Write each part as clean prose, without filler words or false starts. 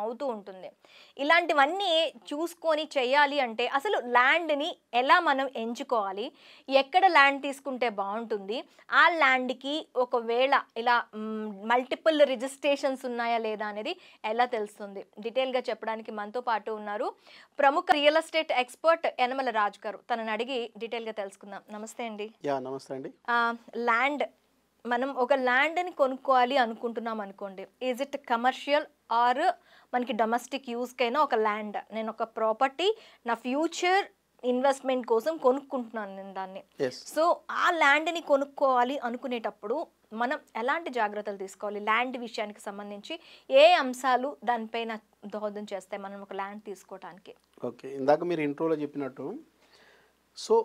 అవుతూ ఉంటుంది. ఇలాంటివన్నీ చూసుకొని చేయాలి అంటే అసలు ల్యాండ్‌ని ఎలా మనం ఎంచుకోవాలి? ఎక్కడ ల్యాండ్ తీసుకుంటే బావుంటుంది? ఆ ల్యాండ్‌కి ఒకవేళ ఇలా మల్టిపుల్ రిజిస్ట్రేషన్స్ ఉన్నాయా లేదా అనేది ఎలా తెలుస్తుంది? డీటెయిల్‌గా చెప్పడానికి మనతో పాటు ఉన్నారు. ప్రముఖ రియల్ ఎస్టేట్ ఎక్స్‌పర్ట్ యనమల రాజు గారు. తనని అడిగి డీటెయిల్‌గా తెలుసుకుందాం. నమస్తే అండి. నమస్తే అండి. ల్యాండ్ మనం ఒక ల్యాండ్‌ని కొనుక్కోవాలి అనుకుంటున్నాం అనుకోండి. ఈజ్ ఇట్ కమర్షియల్ ఆర్ మనకి డొమెస్టిక్ యూజ్‌కైనా ఒక ల్యాండ్. నేను ఒక ప్రాపర్టీ నా ఫ్యూచర్ ఇన్వెస్ట్‌మెంట్ కోసం కొనుక్కుంటున్నాను నేను దాన్ని. యెస్. సో, ఆ ల్యాండ్‌ని కొనుక్కోవాలి అనుకునేటప్పుడు మనం ఎలాంటి జాగ్రత్తలు తీసుకోవాలి? ల్యాండ్ విషయానికి సంబంధించి ఏ అంశాలు దానిపైన దోహదం చేస్తాయి మనం ఒక ల్యాండ్ తీసుకోవటానికి? ఓకే. ఇందాక మీరు ఇంట్రోలో చెప్పినట్టు సో,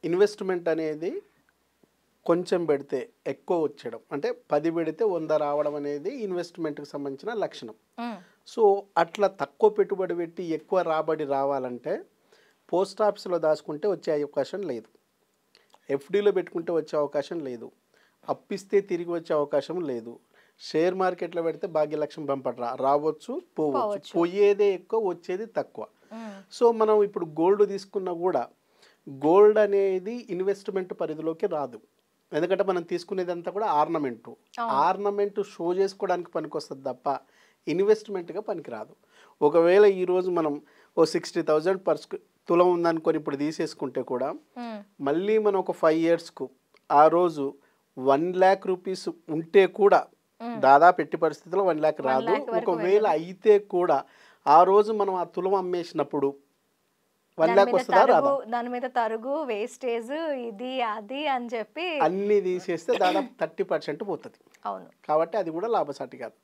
ఇన్వెస్ట్‌మెంట్ అనేది కొంచెం పెడితే ఎక్కువ వచ్చేయడం. అంటే 10 పెడితే 100 రావడం అనేది ఇన్వెస్ట్‌మెంట్‌కి సంబంధించిన లక్షణం. సో, అట్లా తక్కువ పెట్టుబడి పెట్టి ఎక్కువ రాబడి రావాలంటే పోస్ట్ ఆఫీస్‌లో దాచుకుంటే వచ్చే అవకాశం లేదు. ఎఫ్‌డీలో పెట్టుకుంటే వచ్చే అవకాశం లేదు. అప్పిస్తే తిరిగి వచ్చే అవకాశం లేదు. షేర్ మార్కెట్‌లో పెడితే భాగ్యలక్ష్మి బంపర్ రావచ్చు, పోవచ్చు. పోయేదే ఎక్కువ, వచ్చేది తక్కువ. సో, మనం ఇప్పుడు గోల్డ్ తీసుకున్నా కూడా గోల్డ్ అనేది ఇన్వెస్ట్‌మెంట్ పరిధిలోకి రాదు. ఎందుకంటే మనం తీసుకునేదంతా కూడా ఆర్నమెంట్ షో చేసుకోవడానికి పనికొస్తుంది తప్ప ఇన్వెస్ట్మెంట్గా పనికిరాదు. ఒకవేళ ఈరోజు మనం 60,000 తులం ఉందనుకొని ఇప్పుడు తీసేసుకుంటే కూడా మళ్ళీ మనం ఒక 5 ఇయర్స్కు ఆ రోజు 1 lakh రూపీస్ ఉంటే కూడా దాదాపు ఎట్టి పరిస్థితుల్లో 1 lakh రాదు. ఒకవేళ అయితే కూడా ఆ రోజు మనం ఆ తులం అమ్మేసినప్పుడు 1 lakh వస్తుందా రాదా? దాని మీద తరుగు, వేస్టేజ్, ఇది అది అని చెప్పి అన్ని తీసేస్తే దాదాపు 30% పోతుంది. అవును. కాబట్టి అది కూడా లాభసాటి కాదు.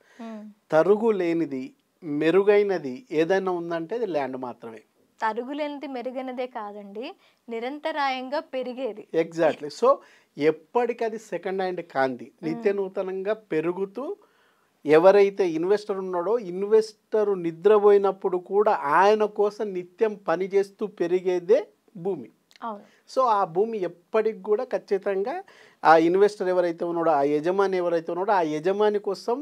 తరుగు లేనిది మెరుగైనది ఏదైనా ఉందంటే అది ల్యాండ్ మాత్రమే. తరుగు లేనిది మెరుగైనదే కాదండి, నిరంతరాయంగా పెరిగేది. ఎగ్జాక్ట్లీ. సో, ఎప్పటికది సెకండ్ హ్యాండ్ కాంది నిత్య నూతనంగా పెరుగుతూ ఎవరైతే ఇన్వెస్టర్ ఉన్నాడో ఇన్వెస్టరు నిద్రపోయినప్పుడు కూడా ఆయన కోసం నిత్యం పనిచేస్తూ పెరిగేదే భూమి. అవును. సో, ఆ భూమి ఎప్పటికి కూడా ఖచ్చితంగా ఆ ఇన్వెస్టర్ ఎవరైతే ఉన్నాడో ఆ యజమాని ఎవరైతే ఉన్నాడో ఆ యజమాని కోసం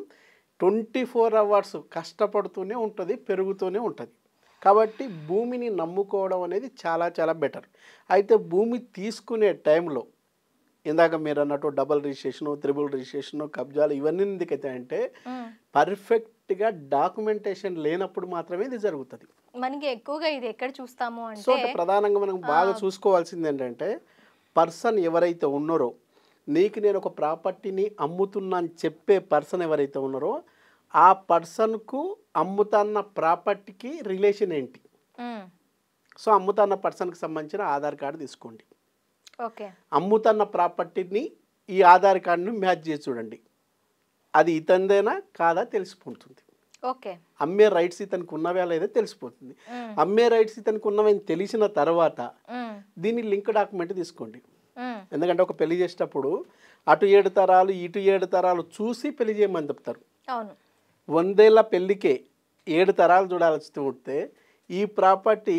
24 hours కష్టపడుతూనే ఉంటుంది, పెరుగుతూనే ఉంటుంది. కాబట్టి భూమిని నమ్ముకోవడం అనేది చాలా చాలా బెటర్. అయితే భూమి తీసుకునే టైంలో ఇందాక మీరు అన్నట్టు డబుల్ రిజిస్ట్రేషను, త్రిబుల్ రిజిస్ట్రేషను, కబ్జాలు ఇవన్నీ ఎందుకైతే అంటే పర్ఫెక్ట్గా డాక్యుమెంటేషన్ లేనప్పుడు మాత్రమే ఇది జరుగుతుంది. మనకి ఎక్కువగా ఇది ఎక్కడ చూస్తాము సో, అంటే ప్రధానంగా మనం బాగా చూసుకోవాల్సింది ఏంటంటే పర్సన్ ఎవరైతే ఉన్నారో నీకు నేను ఒక ప్రాపర్టీని అమ్ముతున్నా అని చెప్పే పర్సన్ ఎవరైతే ఉన్నారో ఆ పర్సన్కు అమ్ముతున్న ప్రాపర్టీకి రిలేషన్ ఏంటి. సో, అమ్ముతున్న పర్సన్కి సంబంధించిన ఆధార్ కార్డు తీసుకోండి. ఓకే. అమ్ముతున్న ప్రాపర్టీని ఈ ఆధార్ కార్డును మ్యాచ్ చేసి చూడండి. అది ఇతందేనా కాదా తెలిసిపోతుంది. ఓకే. అమ్మే రైట్స్ ఇతనికి ఉన్నవా లేదా తెలిసిపోతుంది. అమ్మే రైట్స్ ఇతనికి ఉన్నవని తెలిసిన తర్వాత దీన్ని లింక్ డాక్యుమెంట్ తీసుకోండి. ఎందుకంటే ఒక పెళ్లి చేసేటప్పుడు అటు 7 తరాలు ఇటు 7 తరాలు చూసి పెళ్లి చేయమని చెప్తారు. అవును. 100 ఏళ్ల పెళ్లికే 7 తరాలు చూడాల్సి ఉంటే ఈ ప్రాపర్టీ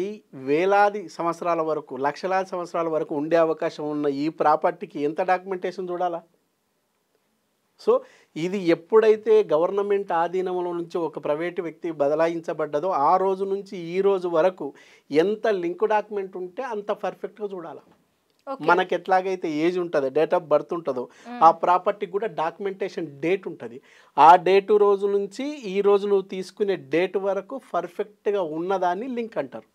వేలాది సంవత్సరాల వరకు, లక్షలాది సంవత్సరాల వరకు ఉండే అవకాశం ఉన్న ఈ ప్రాపర్టీకి ఎంత డాక్యుమెంటేషన్ చూడాలా? సో, ఇది ఎప్పుడైతే గవర్నమెంట్ ఆధీనంలో నుంచి ఒక ప్రైవేటు వ్యక్తి బదలాయించబడ్డదో ఆ రోజు నుంచి ఈ రోజు వరకు ఎంత లింక్ డాక్యుమెంట్ ఉంటే అంత పర్ఫెక్ట్గా చూడాలి. మనకి ఎట్లాగైతే ఏజ్ ఉంటుంది, డేట్ ఆఫ్ బర్త్ ఉంటుందో ఆ ప్రాపర్టీకి కూడా డాక్యుమెంటేషన్ డేట్ ఉంటుంది. ఆ డేటు రోజు నుంచి ఈ రోజు నువ్వు తీసుకునే డేట్ వరకు పర్ఫెక్ట్గా ఉన్నదాన్ని లింక్ అంటారు.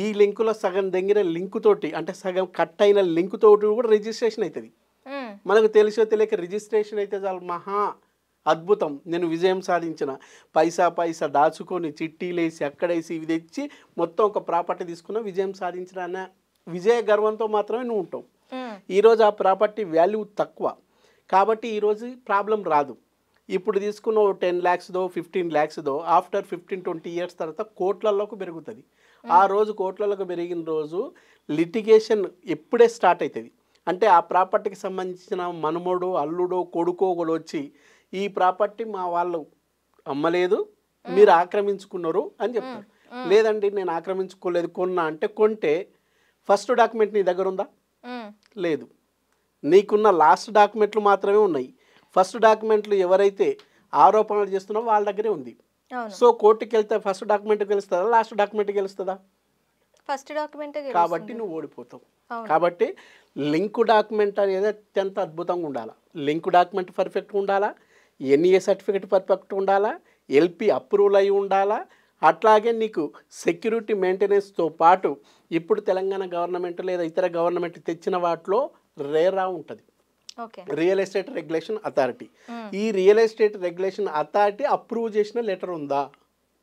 ఈ లింకులో సగం దగ్గర లింక్ తోటి అంటే సగం కట్ అయిన లింక్ తోటి కూడా రిజిస్ట్రేషన్ అవుతుంది. మనకు తెలిసో తెలియక రిజిస్ట్రేషన్ అయితే చాలు మహా అద్భుతం, నేను విజయం సాధించిన, పైసా దాచుకొని చిట్టీలేసి అక్కడేసి ఇవి తెచ్చి మొత్తం ఒక ప్రాపర్టీ తీసుకున్న విజయం సాధించిన అన్న విజయ గర్వంతో మాత్రమే నువ్వు ఉంటావు. ఈరోజు ఆ ప్రాపర్టీ వాల్యూ తక్కువ కాబట్టి ఈరోజు ప్రాబ్లం రాదు. ఇప్పుడు తీసుకున్న 10 lakhsదో 15 lakhsదో ఆఫ్టర్ 15-20 years తర్వాత కోట్లలోకి పెరుగుతుంది. ఆ రోజు కోట్లలోకి పెరిగిన రోజు లిటిగేషన్ ఎప్పుడే స్టార్ట్ అవుతుంది అంటే ఆ ప్రాపర్టీకి సంబంధించిన మనుమడో అల్లుడో కొడుకో కూడా వచ్చి ఈ ప్రాపర్టీ మా వాళ్ళు అమ్మలేదు, మీరు ఆక్రమించుకున్నారు అని చెప్తారు. లేదండి నేను ఆక్రమించుకోలేదు, కొన్నా అంటే కొంటే ఫస్ట్ డాక్యుమెంట్ నీ దగ్గర ఉందా? లేదు. నీకున్న లాస్ట్ డాక్యుమెంట్లు మాత్రమే ఉన్నాయి. ఫస్ట్ డాక్యుమెంట్లు ఎవరైతే ఆరోపణలు చేస్తున్నారో వాళ్ళ దగ్గరే ఉంది. అవును. సో కోర్టుకి వెళ్తే ఫస్ట్ డాక్యుమెంట్ గెలుస్తుందా, లాస్ట్ డాక్యుమెంట్ గెలుస్తుందా? ఫస్ట్ డాక్యుమెంటే కాబట్టి గెలుస్తుంది. నువ్వు ఓడిపోతావు. అవును. కాబట్టి లింక్ డాక్యుమెంట్ అనేది అత్యంత అద్భుతంగా ఉండాలి. లింక్ డాక్యుమెంట్ పర్ఫెక్ట్గా ఉండాలా, ఎన్ఏ సర్టిఫికేట్ పర్ఫెక్ట్ ఉండాలా, ఎల్పి అప్రూవల్ అయి ఉండాలా, అట్లాగే నీకు సెక్యూరిటీ మెయింటెనెన్స్తో పాటు ఇప్పుడు తెలంగాణ గవర్నమెంట్ లేదా ఇతర గవర్నమెంట్ తెచ్చిన వాటిలో రేరా ఉంటుంది, okay. Real estate regulation authority. మ్మ్. ఈ real estate regulation authority approve చేసిన లెటర్ ఉందా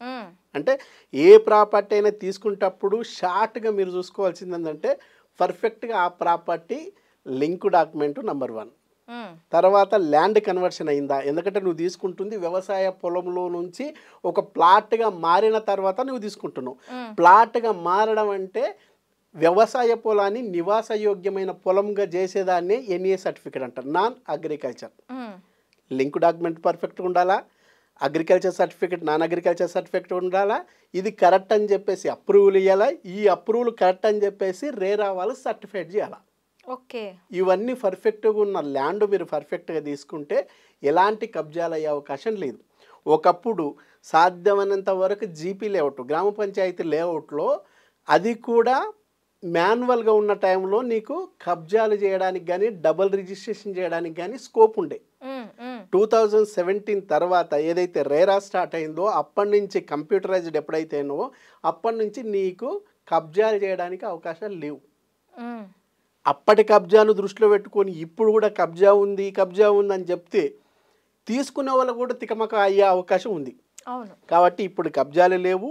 మ్మ్. అంటే ఏ ప్రాపర్టీ అయినా తీసుకునేటప్పుడు షార్ట్గా మీరు చూసుకోవాల్సింది ఏంటంటే పర్ఫెక్ట్గా ఆ ప్రాపర్టీ లింక్ డాక్యుమెంట్ నెంబర్ 1. మ్మ్. తర్వాత ల్యాండ్ కన్వర్షన్ అయిందా, ఎందుకంటే నువ్వు తీసుకుంటుంది వ్యవసాయ పొలంలో నుంచి ఒక ప్లాట్గా మారిన తర్వాత నువ్వు తీసుకుంటున్నావు. మ్మ్. ప్లాట్గా మారడం అంటే వ్యవసాయ పొలాన్ని నివాసయోగ్యమైన పొలంగా చేసేదాన్ని ఎన్ఏ సర్టిఫికేట్ అంటారు, నాన్ అగ్రికల్చర్. మ్మ్. లింక్ డాక్యుమెంట్ పర్ఫెక్ట్గా ఉండాలా, agriculture certificate non agriculture certificate ఉండాలా, ఇది కరెక్ట్ అని చెప్పేసి అప్రూవల్ ఇవ్వాలా, ఈ అప్రూవల్ కరెక్ట్ అని చెప్పేసి రేరా వాళ్ళు సర్టిఫైడ్ చేయాలా. ఓకే. ఇవన్నీ పర్ఫెక్ట్గా ఉన్న ల్యాండ్ మీరు పర్ఫెక్ట్గా తీసుకుంటే ఎలాంటి కబ్జాలు అయ్యే అవకాశం లేదు. ఒకప్పుడు సాధ్యమైనంత వరకు జీపీ లేఅవుట్, గ్రామ పంచాయతీ లేఅవుట్లో అది కూడా మాన్యువల్గా ఉన్న టైంలో నీకు కబ్జాలు చేయడానికి కానీ డబుల్ రిజిస్ట్రేషన్ చేయడానికి కానీ స్కోప్ ఉండే. మ్మ్. మ్మ్. 2017 తర్వాత ఏదైతే రేరా స్టార్ట్ అయిందో అప్పటి నుంచి కంప్యూటరైజ్డ్ ఎప్పుడైతేనో అప్పటి నుంచి నీకు కబ్జాలు చేయడానికి అవకాశాలు లేవు. మ్మ్. అప్పటి కబ్జాను దృష్టిలో పెట్టుకొని ఇప్పుడు కూడా కబ్జా ఉంది అని చెప్తే తీసుకునే వాళ్ళు కూడా తికమక అయ్యే అవకాశం ఉంది. అవును. కాబట్టి ఇప్పుడు కబ్జాలు లేవు.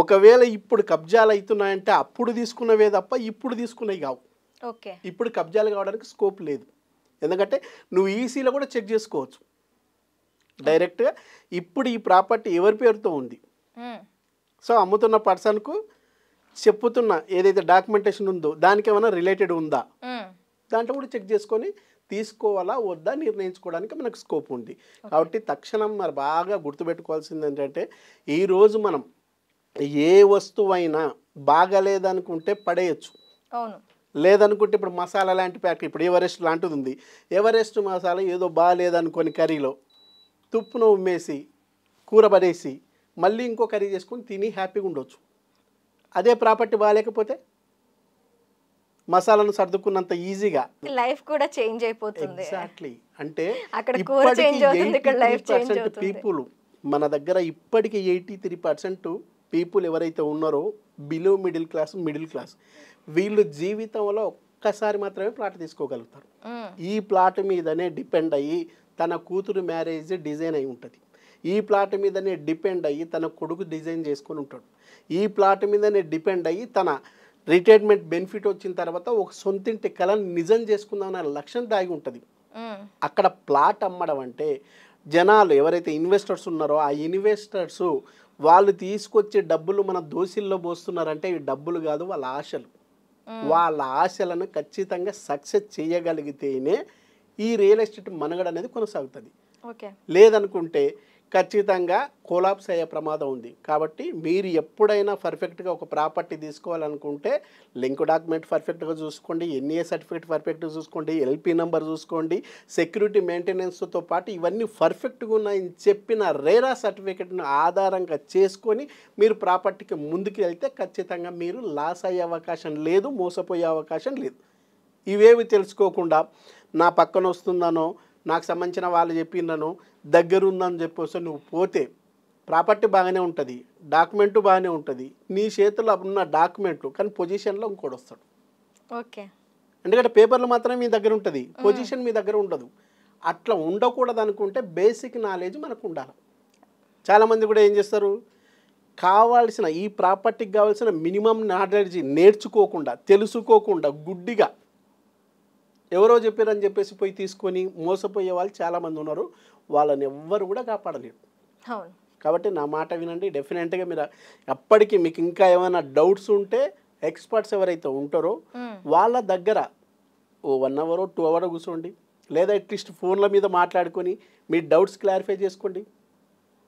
ఒకవేళ ఇప్పుడు కబ్జాలు అవుతున్నాయంటే అప్పుడు తీసుకున్నవే తప్ప ఇప్పుడు తీసుకున్నవి కావు. ఓకే. ఇప్పుడు కబ్జాలు కావడానికి స్కోప్ లేదు, ఎందుకంటే నువ్వు ఈసీలో కూడా చెక్ చేసుకోవచ్చు డైరెక్ట్గా ఇప్పుడు ఈ ప్రాపర్టీ ఎవరి పేరుతో ఉంది. మ్మ్. సో అమ్ముతున్న పర్సన్కు చెప్పుతున్న ఏదైతే డాక్యుమెంటేషన్ ఉందో దానికి ఏమైనా రిలేటెడ్ ఉందా, మ్మ్. దాంట్లో కూడా చెక్ చేసుకొని తీసుకోవాలా వద్దా నిర్ణయించుకోవడానికి మనకు స్కోప్ ఉంది. కాబట్టి తక్షణం మరి బాగా గుర్తుపెట్టుకోవాల్సింది ఏంటంటే ఈరోజు మనం ఏ వస్తువైనా బాగాలేదనుకుంటే పడేయచ్చు, అవును. లేదనుకుంటే ఇప్పుడు మసాలా లాంటి ప్యాకెట్, ఇప్పుడు ఎవరెస్ట్ లాంటిది ఉంది, ఎవరెస్ట్ మసాలా ఏదో బాగాలేదనుకొని కర్రీలో తుప్పును ఉమ్మేసి కూర పడేసి మళ్ళీ ఇంకో కర్రీ చేసుకొని తిని హ్యాపీగా ఉండొచ్చు. అదే ప్రాపర్టీ బాగాలేకపోతే మసాలాను సర్దుకున్నంత ఈజీగా లైఫ్ కూడా చేంజ్ అయిపోతుంది. ఎగ్జాక్ట్లీ. అంటే అక్కడ కూర చేంజ్ అవుతుంది, ఇక్కడ లైఫ్ చేంజ్ అవుతుంది. పీపుల్ మన దగ్గర ఇప్పటికీ 83% పీపుల్ ఎవరైతే ఉన్నారో బిలో మిడిల్ క్లాస్ వీళ్ళు జీవితంలో ఒక్కసారి మాత్రమే ప్లాట్ తీసుకోగలుగుతారు. మ్మ్. ఈ ప్లాట్ మీదనే డిపెండ్ అయ్యి తన కూతురు మ్యారేజ్ డిజైన్ అయి ఉంటుంది, ఈ ప్లాట్ మీదనే డిపెండ్ అయ్యి తన కొడుకు డిజైన్ చేసుకొని ఉంటాడు, ఈ ప్లాట్ మీదనే డిపెండ్ అయ్యి తన రిటైర్మెంట్ బెనిఫిట్ వచ్చిన తర్వాత ఒక సొంతింటి కళను నిజం చేసుకుందామన్న లక్ష్యం దాగి ఉంటుంది. మ్మ్. అక్కడ ప్లాట్ అమ్మడం అంటే జనాలు ఎవరైతే ఇన్వెస్టర్స్ ఉన్నారో ఆ ఇన్వెస్టర్స్ వాళ్ళు తీసుకొచ్చే డబ్బులు మన దోసిల్లో పోస్తున్నారంటే ఈ డబ్బులు కాదు, వాళ్ళ ఆశలు. వాళ్ళ ఆశలను ఖచ్చితంగా సక్సెస్ చేయగలిగితేనే ఈ రియల్ ఎస్టేట్ మనుగడ అనేది కొనసాగుతుంది. ఓకే. లేదనుకుంటే ఖచ్చితంగా కొలాప్స్ అయ్యే ప్రమాదం ఉంది. కాబట్టి మీరు ఎప్పుడైనా పర్ఫెక్ట్గా ఒక ప్రాపర్టీ తీసుకోవాలనుకుంటే లింక్ డాక్యుమెంట్ పర్ఫెక్ట్గా చూసుకోండి, ఎన్ఏ సర్టిఫికేట్ పర్ఫెక్ట్గా చూసుకోండి, ఎల్పి నెంబర్ చూసుకోండి, సెక్యూరిటీ మెయింటెనెన్స్తో పాటు ఇవన్నీ పర్ఫెక్ట్గా ఉన్నాయని చెప్పిన రేరా సర్టిఫికేట్ను ఆధారంగా చేసుకొని మీరు ప్రాపర్టీకి ముందుకు వెళ్తే ఖచ్చితంగా మీరు లాస్ అయ్యే అవకాశం లేదు, మోసపోయే అవకాశం లేదు. ఇవేవి తెలుసుకోకుండా నా పక్కన వస్తుందనో నాకు సంబంధించిన వాళ్ళు చెప్పిందనో దగ్గరుందని చెప్పేసి నువ్వు పోతే ప్రాపర్టీ బాగానే ఉంటుంది, డాక్యుమెంటు బాగానే ఉంటుంది, నీ చేతిలో ఉన్న డాక్యుమెంట్లు కానీ పొజిషన్లో ఇంకోటి వస్తాడు. ఓకే. ఎందుకంటే పేపర్లు మాత్రమే మీ దగ్గర ఉంటుంది, పొజిషన్ మీ దగ్గర ఉండదు. అట్లా ఉండకూడదు అనుకుంటే బేసిక్ నాలెడ్జ్ మనకు ఉండాలి. చాలామంది కూడా ఏం చేస్తారు, కావాల్సిన ఈ ప్రాపర్టీకి కావాల్సిన మినిమం నాలెడ్జ్ నేర్చుకోకుండా తెలుసుకోకుండా గుడ్డిగా ఎవరో చెప్పారని చెప్పేసి పోయి తీసుకొని మోసపోయే వాళ్ళు చాలామంది ఉన్నారు. వాళ్ళని ఎవ్వరు కూడా కాపాడలేరు. అవును. కాబట్టి నా మాట వినండి. డెఫినెట్గా మీరు అప్పటికి మీకు ఇంకా ఏమైనా డౌట్స్ ఉంటే ఎక్స్పర్ట్స్ ఎవరైతే ఉంటారో వాళ్ళ దగ్గర ఓ 1 అవర్ 2 అవర్ కూర్చోండి, లేదా అట్లీస్ట్ ఫోన్ల మీద మాట్లాడుకొని మీ డౌట్స్ క్లారిఫై చేసుకోండి.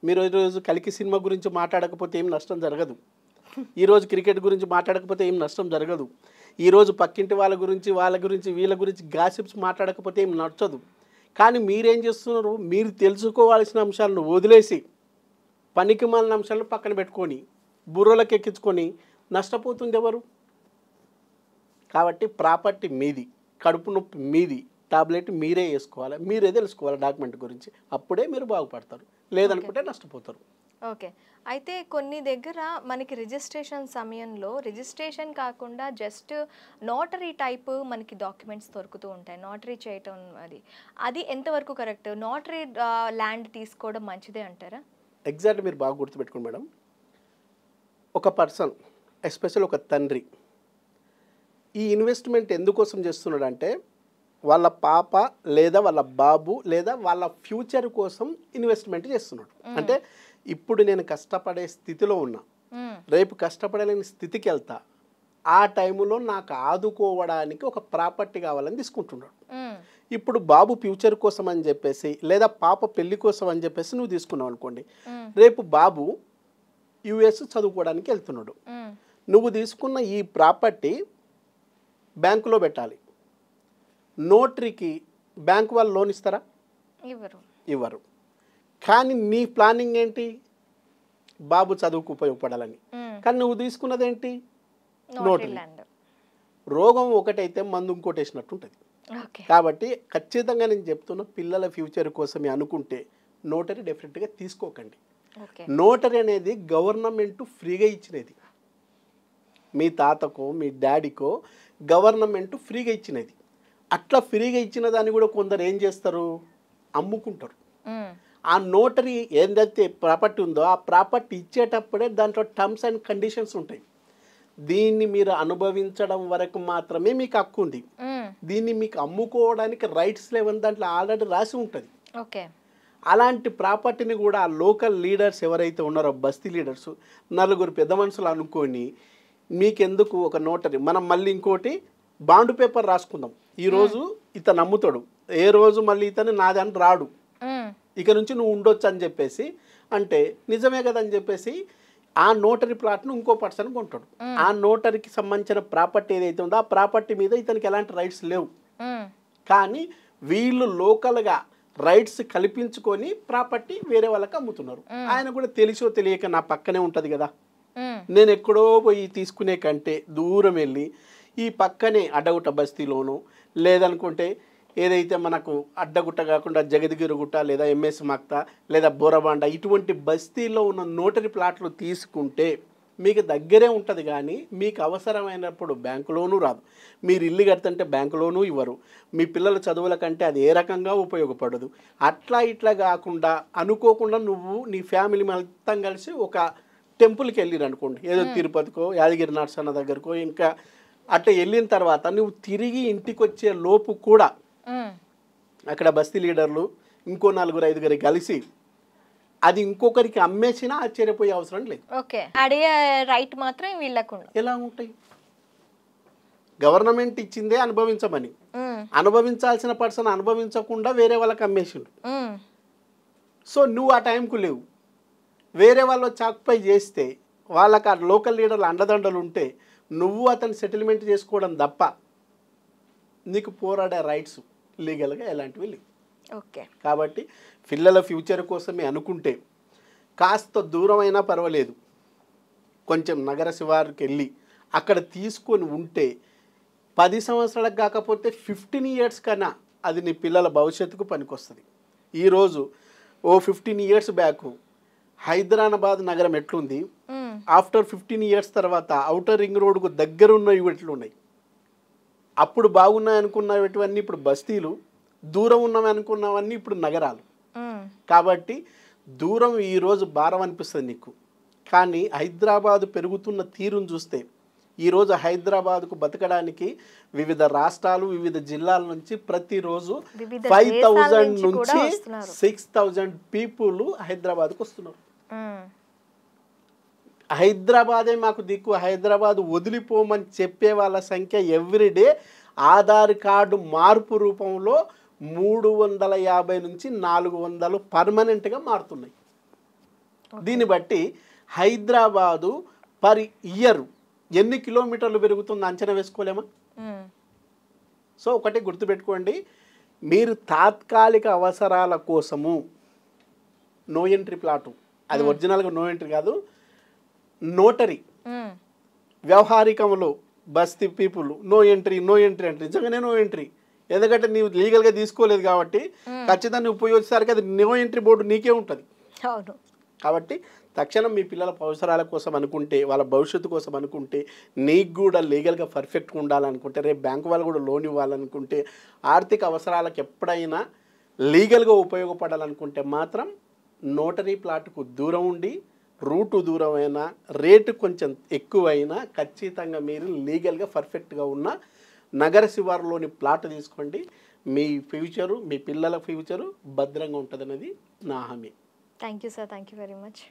మీరు ఈరోజు కలికి సినిమా గురించి మాట్లాడకపోతే ఏం నష్టం జరగదు, ఈరోజు క్రికెట్ గురించి మాట్లాడకపోతే ఏం నష్టం జరగదు, ఈరోజు పక్కింటి వాళ్ళ గురించి వీళ్ళ గురించి గాసిప్స్ మాట్లాడకపోతే ఏం నచ్చదు. కానీ మీరేం చేస్తున్నారు, మీరు తెలుసుకోవాల్సిన అంశాలను వదిలేసి పనికి మాలిన అంశాలను పక్కన పెట్టుకొని బుర్రలకు ఎక్కించుకొని నష్టపోతుంది ఎవరు? కాబట్టి ప్రాపర్టీ మీది, కడుపు నొప్పి మీది, టాబ్లెట్ మీరే వేసుకోవాలి, మీరే తెలుసుకోవాలి డాక్యుమెంట్ గురించి. అప్పుడే మీరు బాగుపడతారు, లేదనుకుంటే నష్టపోతారు. ఓకే. అయితే కొన్ని దగ్గర మనకి రిజిస్ట్రేషన్ సమయంలో రిజిస్ట్రేషన్ కాకుండా జస్ట్ నోటరీ టైప్ మనకి డాక్యుమెంట్స్ దొరుకుతూ ఉంటాయి. నోటరీ చేయటం అది ఎంతవరకు కరెక్ట్? నోటరీ ల్యాండ్ తీసుకోవడం మంచిదే అంటారా? ఎగ్జాక్ట్ మీరు బాగా గుర్తుపెట్టుకోండి మేడం. ఒక పర్సన్, ఎస్పెషల్ ఒక తండ్రి, ఈ ఇన్వెస్ట్మెంట్ ఎందుకోసం చేస్తున్నాడంటే వాళ్ళ పాప లేదా వాళ్ళ బాబు లేదా వాళ్ళ ఫ్యూచర్ కోసం ఇన్వెస్ట్మెంట్ చేస్తున్నాడు. అంటే ఇప్పుడు నేను కష్టపడే స్థితిలో ఉన్నా, రేపు కష్టపడలేని స్థితికి వెళ్తా, ఆ టైంలో నాకు ఆదుకోవడానికి ఒక ప్రాపర్టీ కావాలని తీసుకుంటున్నాడు. ఇప్పుడు బాబు ఫ్యూచర్ కోసం అని చెప్పేసి లేదా పాప పెళ్లి కోసం అని చెప్పేసి నువ్వు తీసుకున్నావు అనుకోండి, రేపు బాబు యుఎస్ చదువుకోవడానికి వెళ్తున్నాడు. నువ్వు తీసుకున్న ఈ ప్రాపర్టీ బ్యాంకులో పెట్టాలి. నోటరీకి బ్యాంకు వాళ్ళు లోన్ ఇస్తారా? ఇవ్వరు. కానీ నీ ప్లానింగ్ ఏంటి? బాబు చదువుకు ఉపయోగపడాలని. కానీ నువ్వు తీసుకున్నది ఏంటి? నోటరీ. రోగం ఒకటైతే మందు ఇంకోటి వేసినట్టు ఉంటుంది. కాబట్టి ఖచ్చితంగా నేను చెప్తున్నా, పిల్లల ఫ్యూచర్ కోసమే అనుకుంటే నోటరీ డెఫినెట్గా తీసుకోకండి. నోటరీ అనేది గవర్నమెంట్ ఫ్రీగా ఇచ్చినది. మీ తాతకో మీ డాడీకో గవర్నమెంట్ ఫ్రీగా ఇచ్చినది. అట్లా ఫ్రీగా ఇచ్చిన దాన్ని కూడా కొందరు ఏం చేస్తారు? అమ్ముకుంటారు. ఆ నోటరీ ఏదైతే ప్రాపర్టీ ఉందో ఆ ప్రాపర్టీ ఇచ్చేటప్పుడే దాంట్లో టర్మ్స్ అండ్ కండిషన్స్ ఉంటాయి. దీన్ని మీరు అనుభవించడం వరకు మాత్రమే మీకు హక్కు ఉంది. దీన్ని మీకు అమ్ముకోవడానికి రైట్స్ లేవని దాంట్లో ఆల్రెడీ రాసి ఉంటుంది. అలాంటి ప్రాపర్టీని కూడా ఆ లోకల్ లీడర్స్ ఎవరైతే ఉన్నారో, బస్తీ లీడర్స్, నలుగురు పెద్ద మనుషులు అనుకొని మీకెందుకు ఒక నోటరీ, మనం మళ్ళీ ఇంకోటి బాండ్ పేపర్ రాసుకుందాం. ఈరోజు ఇతను అమ్ముతాడు, ఏ రోజు మళ్ళీ ఇతను నాదని రాడు, ఇక నుంచి నువ్వు ఉండొచ్చు అని చెప్పేసి అంటే నిజమే కదా అని చెప్పేసి ఆ నోటరీ ప్లాట్ను ఇంకో పర్సన్ కొంటాడు. ఆ నోటరీకి సంబంధించిన ప్రాపర్టీ ఏదైతే ఉందో ఆ ప్రాపర్టీ మీద ఇతనికి ఎలాంటి రైట్స్ లేవు. కానీ వీళ్ళు లోకల్గా రైట్స్ కల్పించుకొని ప్రాపర్టీ వేరే వాళ్ళకి అమ్ముతున్నారు. ఆయన కూడా తెలిసో తెలియక నా పక్కనే ఉంటుంది కదా, నేను ఎక్కడో పోయి తీసుకునే కంటే దూరం వెళ్ళి ఈ పక్కనే అడ్డగుట్ట బస్తీలోనూ లేదనుకుంటే ఏదైతే మనకు అడ్డగుట్ట కాకుండా జగద్గిరిగుట్ట లేదా ఎంఎస్ మక్తా లేదా బోరబాండ ఇటువంటి బస్తీలో ఉన్న నోటరీ ప్లాట్లు తీసుకుంటే మీకు దగ్గరే ఉంటుంది. కానీ మీకు అవసరమైనప్పుడు బ్యాంకులోనూ రాదు. మీరు ఇల్లు కడుతుంటే బ్యాంకులోనూ ఇవ్వరు. మీ పిల్లల చదువుల కంటే అది ఏ రకంగా ఉపయోగపడదు. అట్లా ఇట్లా కాకుండా అనుకోకుండా నువ్వు నీ ఫ్యామిలీ మొత్తం కలిసి ఒక టెంపుల్కి వెళ్ళిరు అనుకోండి, ఏదో తిరుపతికో యాదగిరి నరసన్న దగ్గరకో, ఇంకా అట్లా వెళ్ళిన తర్వాత నువ్వు తిరిగి ఇంటికి వచ్చే లోపు కూడా అక్కడ బస్తీ లీడర్లు ఇంకో 4-5 కలిసి అది ఇంకొకరికి అమ్మేసినా ఆశ్చర్యపోయే అవసరం లేదు. అడిగే రైట్ మాత్రం వీళ్ళకు ఎలా ఉంటాయి? గవర్నమెంట్ ఇచ్చిందే అనుభవించమని, అనుభవించాల్సిన పర్సన్ అనుభవించకుండా వేరే వాళ్ళకి అమ్మేసిండు. సో నువ్వు ఆ టైంకు లేవు, వేరే వాళ్ళు చాక్పై చేస్తే వాళ్ళకి ఆ లోకల్ లీడర్లు అండదండలు ఉంటే నువ్వు అతను సెటిల్మెంట్ చేసుకోవడం తప్ప నీకు పోరాడే రైట్స్ లీగల్గా ఎలాంటివి లేవు. కాబట్టి పిల్లల ఫ్యూచర్ కోసమే అనుకుంటే కాస్త దూరమైనా పర్వాలేదు, కొంచెం నగర శివారుకి వెళ్ళి అక్కడ తీసుకొని ఉంటే 10 సంవత్సరాలకు కాకపోతే 15 years కన్నా అది నీ పిల్లల భవిష్యత్తుకు పనికొస్తుంది. ఈరోజు 15 years బ్యాక్ హైదరాబాద్ నగరం ఎట్లుంది, ఆఫ్టర్ 15 years తర్వాత ఔటర్ రింగ్ రోడ్కు దగ్గర ఉన్నవి ఎట్లున్నాయి. అప్పుడు బాగున్నాయి అనుకున్నవన్నీ ఇప్పుడు బస్తీలు, దూరం ఉన్నవి అనుకున్నవన్నీ ఇప్పుడు నగరాలు. కాబట్టి దూరం ఈరోజు భారం అనిపిస్తుంది నీకు, కానీ హైదరాబాదు పెరుగుతున్న తీరును చూస్తే ఈరోజు హైదరాబాద్కు బతకడానికి వివిధ రాష్ట్రాలు వివిధ జిల్లాల నుంచి ప్రతిరోజు 5,000 నుంచి 6,000 పీపుల్ హైదరాబాద్కు వస్తున్నారు. హైదరాబాదే మాకు దిక్కు, హైదరాబాద్ వదిలిపోమని చెప్పే వాళ్ళ సంఖ్య ఎవ్రీడే ఆధార్ కార్డు మార్పు రూపంలో 350 నుంచి 400 పర్మనెంట్గా మారుతున్నాయి. దీన్ని బట్టి హైదరాబాదు పర్ ఇయర్ ఎన్ని కిలోమీటర్లు పెరుగుతుందో అంచనా వేసుకోలేమా? సో ఒకటి గుర్తుపెట్టుకోండి, మీరు తాత్కాలిక అవసరాల కోసము నో ఎంట్రీ ప్లాటు అది ఒరిజినల్గా నో ఎంట్రీ కాదు, నోటరీ మ్మ్. వ్యవహారికంలో బస్తీ పీపుల్ నో ఎంట్రీ అంటే నిజంగానే నో ఎంట్రీ. ఎందుకంటే నీవు లీగల్గా తీసుకోలేదు కాబట్టి ఖచ్చితంగా నువ్వు పోయి వచ్చేసరికి అది నో ఎంట్రీ బోర్డు నీకే ఉంటుంది. అవును. కాబట్టి తక్షణం మీ పిల్లల అవసరాల కోసం అనుకుంటే, వాళ్ళ భవిష్యత్తు కోసం అనుకుంటే, నీకు కూడా లీగల్గా పర్ఫెక్ట్గా ఉండాలనుకుంటే, రేపు బ్యాంకు వాళ్ళు కూడా లోన్ ఇవ్వాలనుకుంటే, ఆర్థిక అవసరాలకు ఎప్పుడైనా లీగల్గా ఉపయోగపడాలనుకుంటే మాత్రం నోటరీ ప్లాట్కు దూరం ఉండి, రూటు దూరమైనా, రేటు కొంచెం ఎక్కువైనా ఖచ్చితంగా మీరు లీగల్గా పర్ఫెక్ట్గా ఉన్న నగర శివారులోని ప్లాట్ తీసుకోండి. మీ ఫ్యూచరు, మీ పిల్లల ఫ్యూచరు భద్రంగా ఉంటుందనేది నా హామీ. Thank you sir, thank you very much.